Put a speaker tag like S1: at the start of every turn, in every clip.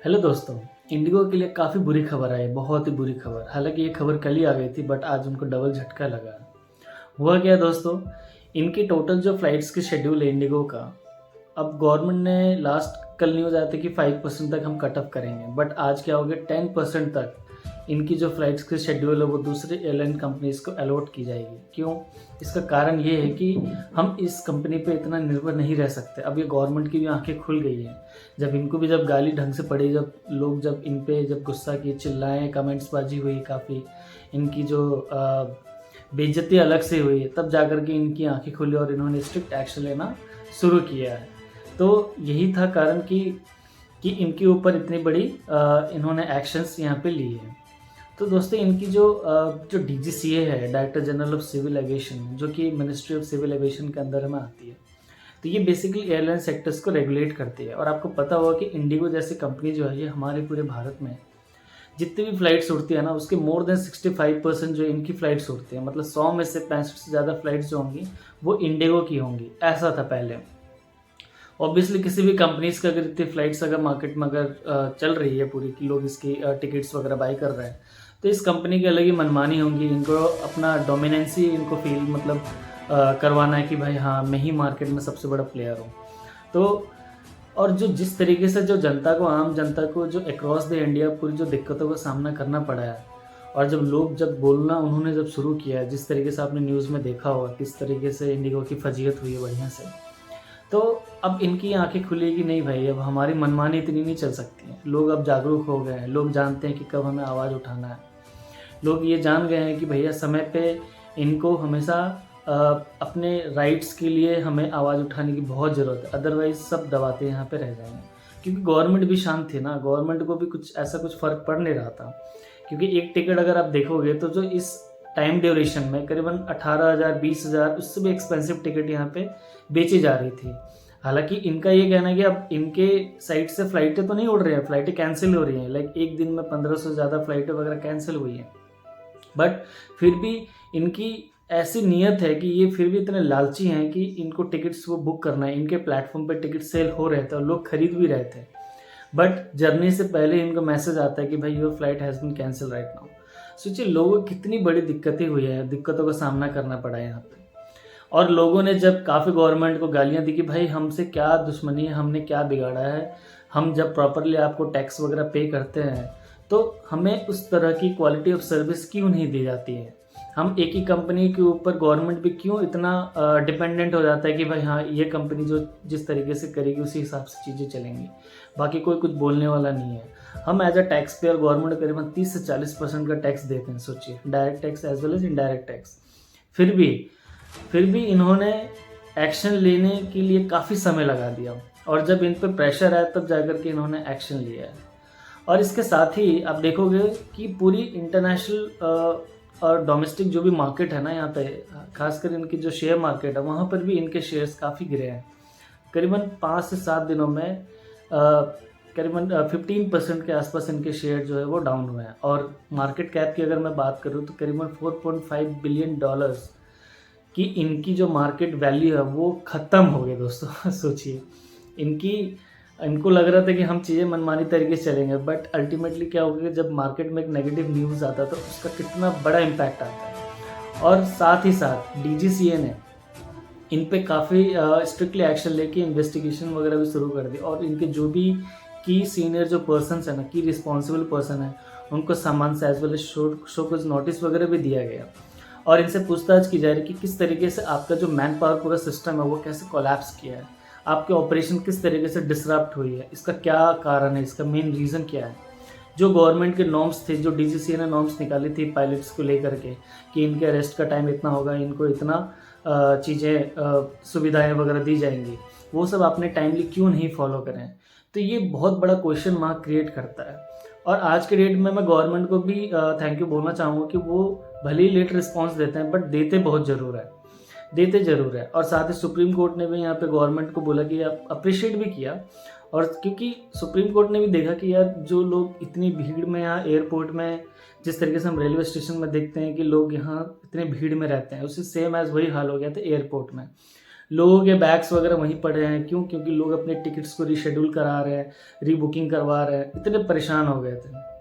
S1: Hello दोस्तों। Indigo के लिए काफ़ी बुरी खबर आई, बहुत ही बुरी खबर। हालांकि ये खबर कल ही आ गई थी, बट आज उनको डबल झटका लगा। हुआ क्या दोस्तों, इनकी टोटल जो फ्लाइट्स की शेड्यूल है इंडिगो का, अब गवर्नमेंट ने लास्ट कल न्यूज़ आया था कि 5% तक हम कट ऑफ करेंगे, बट आज क्या हो गया, 10% तक इनकी जो फ्लाइट्स की शेड्यूल है वो दूसरी एयरलाइन कंपनीज को अलॉट की जाएगी। क्यों? इसका कारण ये है कि हम इस कंपनी पे इतना निर्भर नहीं रह सकते। अब ये गवर्नमेंट की भी आंखें खुल गई हैं। जब इनको भी जब गाली ढंग से पड़ी, जब लोग जब इन पे जब गुस्सा किए, चिल्लाए, कमेंट्सबाजी हुई, काफ़ी इनकी जो बेइज्जती अलग से हुई, तब जाकर के इनकी आंखें खुली और इन्होंने स्ट्रिक्ट एक्शन लेना शुरू किया है। तो यही था कारण कि इनके ऊपर इतनी बड़ी इन्होंने एक्शंस यहाँ पे लिए हैं। तो दोस्तों, इनकी जो डीजीसीए है, director general of civil aviation, जो कि मिनिस्ट्री ऑफ सिविल एविएशन के अंदर में आती है, तो ये बेसिकली एयरलाइन सेक्टर्स को रेगुलेट करती है। और आपको पता होगा कि इंडिगो जैसी कंपनी जो है, ये हमारे पूरे भारत में जितनी भी फ्लाइट्स उड़ती है ना, उसके मोर देन 65% जो इनकी फ्लाइट्स उड़ती है, मतलब 100 में से 65 से ज़्यादा फ्लाइट्स जो होंगी वो इंडिगो की होंगी। ऐसा था पहले। ऑब्वियसली किसी भी कंपनीज का अगर इतनी फ्लाइट्स अगर मार्केट में अगर चल रही है पूरी, कि लोग इसकी टिकट्स वगैरह बाई कर रहे हैं, तो इस कंपनी की अलग ही मनमानी होंगी। इनको अपना डोमिनेंसी इनको फील मतलब करवाना है कि भाई हाँ, मैं ही मार्केट में सबसे बड़ा प्लेयर हूँ। तो और जो जिस तरीके से जो जनता को, आम जनता को जो अक्रॉस द इंडिया पूरी जो दिक्कतों का सामना करना पड़ा है, और जब लोग जब बोलना उन्होंने जब शुरू किया है, जिस तरीके से आपने न्यूज़ में देखा होगा किस तरीके से इंडिगो की फजीहत हुई है बढ़िया से, तो अब इनकी आंखें खुली कि नहीं भाई, अब हमारी मनमानी इतनी नहीं चल सकती है। लोग अब जागरूक हो गए हैं, लोग जानते हैं कि कब हमें आवाज़ उठाना है। लोग ये जान गए हैं कि भैया समय पे इनको हमेशा अपने राइट्स के लिए हमें आवाज़ उठाने की बहुत ज़रूरत है, अदरवाइज़ सब दबाते यहाँ पे रह जाएंगे। क्योंकि गवर्नमेंट भी शांत थी ना, गवर्नमेंट को भी कुछ ऐसा कुछ फ़र्क पड़ नहीं रहा था। क्योंकि एक टिकट अगर आप देखोगे तो जो इस टाइम ड्यूरेशन में करीबन 18,000 20,000 उससे भी एक्सपेंसिव टिकट यहाँ पे बेची जा रही थी। हालांकि इनका ये कहना है कि अब इनके साइड से फ़्लाइटें तो नहीं उड़ रही हैं, फ़्लाइटें कैंसिल हो रही हैं। लाइक एक दिन में 1500 से ज़्यादा फ़्लाइटें वगैरह कैंसिल हुई हैं, बट फिर भी इनकी ऐसी नीयत है कि ये फिर भी इतने लालची हैं कि इनको टिकट्स वो बुक करना है। इनके प्लेटफॉर्म पे टिकट सेल हो रहे थे और लोग खरीद भी रहे थे, बट जर्नी से पहले इनको मैसेज आता है कि भाई your flight has been cancel right now. सोचिए लोगों को कितनी बड़ी दिक्कतें हुई है, दिक्कतों का सामना करना पड़ा है यहाँ पे। और लोगों ने जब काफ़ी गवर्नमेंट को गालियाँ दी कि भाई हमसे क्या दुश्मनी है, हमने क्या बिगाड़ा है, हम जब प्रॉपरली आपको टैक्स वगैरह पे करते हैं तो हमें उस तरह की क्वालिटी ऑफ सर्विस क्यों नहीं दी जाती है। हम एक ही कंपनी के ऊपर गवर्नमेंट भी क्यों इतना डिपेंडेंट हो जाता है कि भाई हाँ, ये कंपनी जो जिस तरीके से करेगी उसी हिसाब से चीज़ें चलेंगी, बाकी कोई कुछ बोलने वाला नहीं है। हम as a tax payer government करीबन 30 से 40% का टैक्स देते हैं, सोचिए, direct tax as well as indirect tax. फिर भी इन्होंने एक्शन लेने के लिए काफ़ी समय लगा दिया, और जब इन पर प्रेशर आया तब जाकर के इन्होंने एक्शन लिया है। और इसके साथ ही आप देखोगे कि पूरी इंटरनेशनल और डोमेस्टिक जो भी मार्केट है ना यहाँ पे, खासकर इनकी जो शेयर मार्केट है, वहाँ पर भी इनके शेयर्स काफ़ी गिरे हैं। करीबन 5 से 7 दिनों में करीबन 15% के आसपास इनके शेयर जो है वो डाउन हुए हैं। और मार्केट कैप की अगर मैं बात करूँ तो करीबन $4.5 बिलियन की इनकी जो मार्केट वैल्यू है वो ख़त्म हो गई दोस्तों। सोचिए, इनको लग रहा था कि हम चीज़ें मनमानी तरीके से चलेंगे, बट अल्टीमेटली क्या होगा कि जब मार्केट में एक नेगेटिव न्यूज़ आता है तो उसका कितना बड़ा इम्पैक्ट आता है। और साथ ही साथ डीजीसीए ने इन पे काफ़ी स्ट्रिक्टली एक्शन लेके इन्वेस्टिगेशन वगैरह भी शुरू कर दी, और इनके जो भी की सीनियर जो पर्सनस है ना, की रिस्पॉन्सिबल पर्सन है, उनको सामान से एज वेल एज शो कुछ नोटिस वगैरह भी दिया गया। और इनसे पूछताछ की जा रही है कि किस तरीके से आपका जो मैन पावर पूरा सिस्टम है वो कैसे कोलैप्स किया है, आपके ऑपरेशन किस तरीके से डिसरप्ट हुई है, इसका क्या कारण है, इसका मेन रीज़न क्या है। जो गवर्नमेंट के नॉर्म्स थे, जो डीजीसीए ने नॉर्म्स निकाली थी पायलट्स को लेकर के, कि इनके अरेस्ट का टाइम इतना होगा, इनको इतना चीज़ें सुविधाएं वगैरह दी जाएंगी, वो सब आपने टाइमली क्यों नहीं फॉलो करें। तो ये बहुत बड़ा क्वेश्चन मार्क क्रिएट करता है। और आज के डेट में मैं गवर्नमेंट को भी थैंक यू बोलना चाहूँगा कि वो भले ही लेट रिस्पॉन्स देते हैं, बट देते बहुत ज़रूर है, देते ज़रूर है। और साथ ही सुप्रीम कोर्ट ने भी यहाँ पे गवर्नमेंट को बोला कि आप अप्रिशिएट भी किया। और क्योंकि सुप्रीम कोर्ट ने भी देखा कि यार जो लोग इतनी भीड़ में, यहाँ एयरपोर्ट में जिस तरीके से हम रेलवे स्टेशन में देखते हैं कि लोग यहाँ इतने भीड़ में रहते हैं, उससे सेम एज वही हाल हो गया था एयरपोर्ट में। लोगों के बैग्स वगैरह वहीं पड़े हैं। क्यों? क्योंकि लोग अपने टिकट्स को रीशेड्यूल करा रहे हैं, रीबुकिंग करवा रहे हैं, इतने परेशान हो गए थे।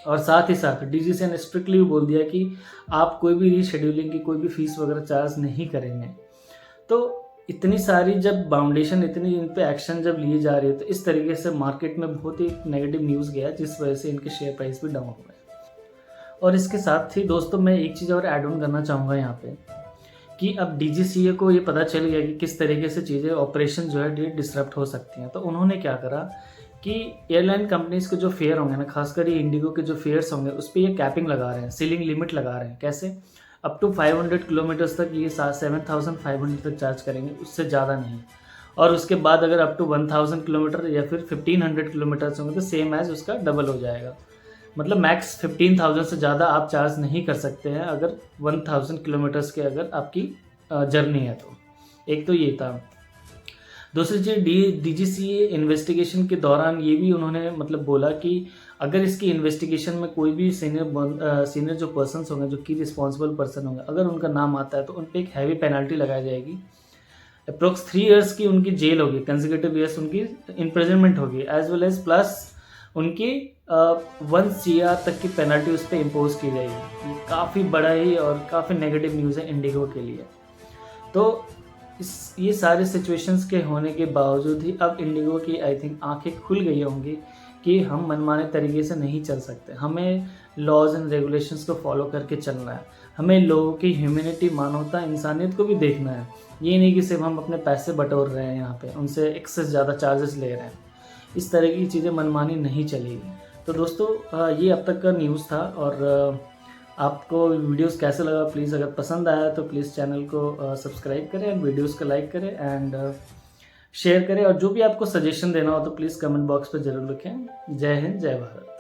S1: और साथ ही साथ डीजीसीए ने स्ट्रिक्टली बोल दिया कि आप कोई भी रीशेड्यूलिंग की कोई भी फीस वगैरह चार्ज नहीं करेंगे। तो इतनी सारी जब बाउंडेशन, इतनी इन पे एक्शन जब लिए जा रही है, तो इस तरीके से मार्केट में बहुत ही नेगेटिव न्यूज़ गया, जिस वजह से इनके शेयर प्राइस भी डाउन हुए। और इसके साथ ही दोस्तों मैं एक चीज़ और ऐड ऑन करना चाहूँगा यहाँ पे, कि अब डीजीसीए को ये पता चल गया कि किस तरीके से चीज़ें, ऑपरेशन जो है डिसरप्ट हो सकती हैं। तो उन्होंने क्या करा कि एयरलाइन कंपनीज़ के जो फेयर होंगे ना, खासकर ये इंडिगो के जो फेयर्स होंगे, उस पर ये कैपिंग लगा रहे हैं, सीलिंग लिमिट लगा रहे हैं। कैसे? अप टू 500 किलोमीटर्स तक ये 7500 तक चार्ज करेंगे, उससे ज़्यादा नहीं। और उसके बाद अगर अप टू 1000 किलोमीटर या फिर 1500 किलोमीटर्स होंगे तो सेम एज उसका डबल हो जाएगा। मतलब मैक्स 15,000 से ज़्यादा आप चार्ज नहीं कर सकते हैं अगर 1000 किलोमीटर्स के अगर आपकी जर्नी है तो। एक तो ये था। दूसरी चीज़, डीजीसीए इन्वेस्टिगेशन के दौरान ये भी उन्होंने मतलब बोला कि अगर इसकी इन्वेस्टिगेशन में कोई भी सीनियर जो पर्सन्स होंगे, जो की रिस्पॉन्सिबल पर्सन होंगे, अगर उनका नाम आता है तो उन पर एक हैवी पेनल्टी लगाई जाएगी। अप्रोक्स 3 इयर्स की उनकी जेल होगी, कंसेक्यूटिव ईयर्स उनकी इम्प्रिजनमेंट होगी, एज वेल एज प्लस उनकी 1 CR तक की पेनल्टी उस पर इम्पोज की जाएगी। ये काफ़ी बड़ा ही और काफ़ी नेगेटिव न्यूज़ है इंडिगो के लिए। तो ये सारे सिचुएशंस के होने के बावजूद ही अब इंडिगो की आई थिंक आंखें खुल गई होंगी कि हम मनमाने तरीके से नहीं चल सकते। हमें लॉज एंड रेगुलेशंस को फॉलो करके चलना है। हमें लोगों की ह्यूमैनिटी, मानवता, इंसानियत को भी देखना है। ये नहीं कि सिर्फ हम अपने पैसे बटोर रहे हैं, यहाँ पे उनसे एक्सेस ज़्यादा चार्जेस ले रहे हैं। इस तरह की चीज़ें मनमानी नहीं चलेगी। तो दोस्तों ये अब तक का न्यूज़ था। और आपको वीडियोस कैसे लगा, प्लीज़ अगर पसंद आया तो प्लीज़ चैनल को सब्सक्राइब करें एंड वीडियोस को लाइक करें एंड शेयर करें। और जो भी आपको सजेशन देना हो तो प्लीज़ कमेंट बॉक्स पर ज़रूर लिखें। जय हिंद, जय भारत।